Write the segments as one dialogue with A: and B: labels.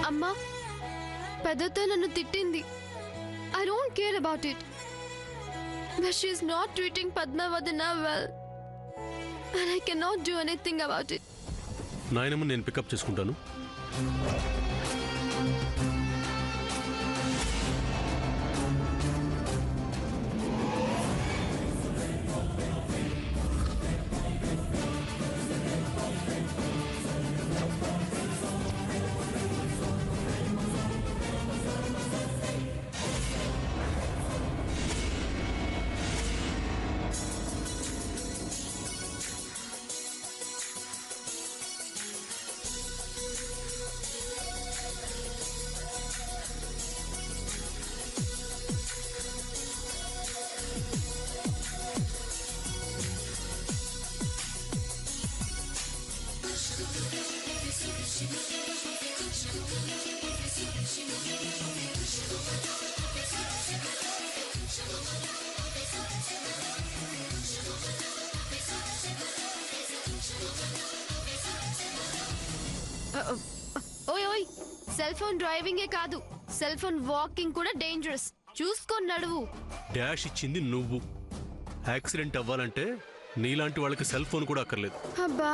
A: అమ్మా పెద్దతో నన్ను తిట్టింది. I don't care about it. But she is not treating Padma Vadina well. And I cannot do anything about it.
B: నాయనమ్మ నేను pickup చేసుకుంటాను.
A: ఓయ్ ఓయ్ సెల్ ఫోన్ డ్రైవింగే కాదు, సెల్ ఫోన్ వాకింగ్ కూడా డేంజరస్. చూసుకొని నడువు.
B: డాష్ ఇచ్చింది నువ్వు. యాక్సిడెంట్ అవ్వాలంటే నీలాంటి వాళ్ళకి సెల్ ఫోన్ కూడా అక్కర్లేదు.
A: అబ్బా,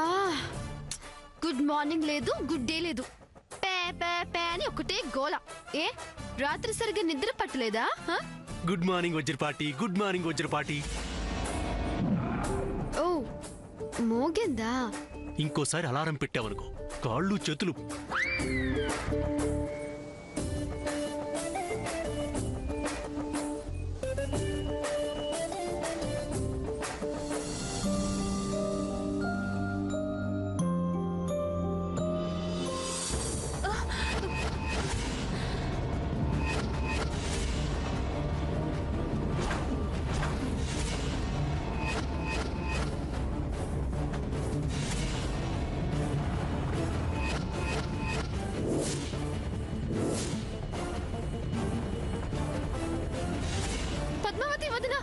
A: గుడ్ మార్నింగ్ లేదు, గుడ్ డే లేదు, పే పే పే అని ఒకటే గోల. ఏ రాత్రి సరిగ్గా నిద్ర పట్టలేదా?
B: Good morning Vajrapati, good morning Vajrapati.
A: ఓ మోగిందా?
B: ఇంకోసారి అలారం పెట్టావనుకో కాళ్ళు చేతులు.
A: పద్మావతి వదినా,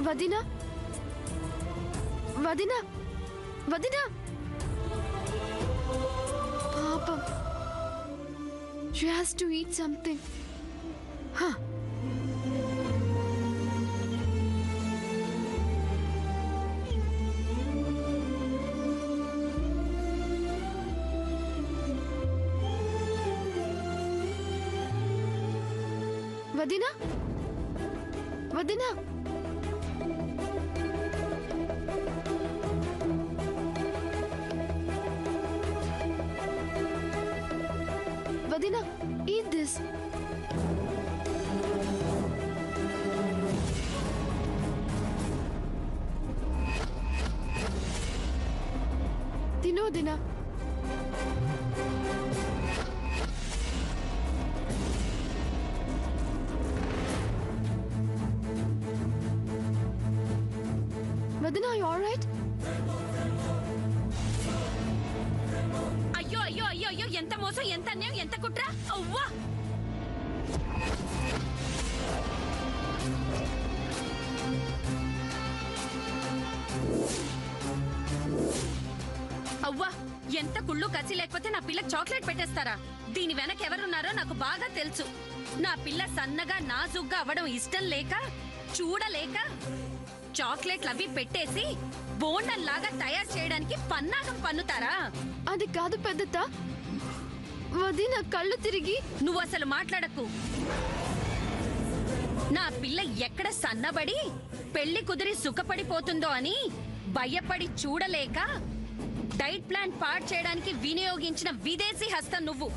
A: వదినా వదినా వదినా, పాపం. She has to eat something. Huh. వదినా వదినా, వదినా, eat this. తిను వదినా. వదినా, you all right?
C: అయ్యో అయ్యో అయ్యో అయ్యో, ఎంత మోసం, ఎంత అన్యాయం, ఎంత కుట్ర. అవ్వా, అవ్వా, ఎంత కుళ్ళు కసి లేకపోతే నా పిల్లకి చాక్లెట్ పెట్టేస్తారా? దీని వెనక ఎవరున్నారో నాకు బాగా తెలుసు. నా పిల్ల సన్నగా నాజుగ్గా అవ్వడం ఇష్టం లేక, చూడలేక చాక్లెట్లు అవి పెట్టేసి బోండల్లాగా తయారు చేయడానికి పన్నాగం పన్నుతారా?
A: అది కాదు పెద్దత, వదినా కళ్ళు తిరిగి.
C: నువ్వు అసలు మాట్లాడకు. నా పిల్ల ఎక్కడ సన్నబడి పెళ్లి కుదిరి సుఖపడిపోతుందో అని భయపడి చూడలేక డైట్ ప్లాన్ పాడు చేయడానికి వినియోగించిన విదేశీ హస్తం నువ్వు.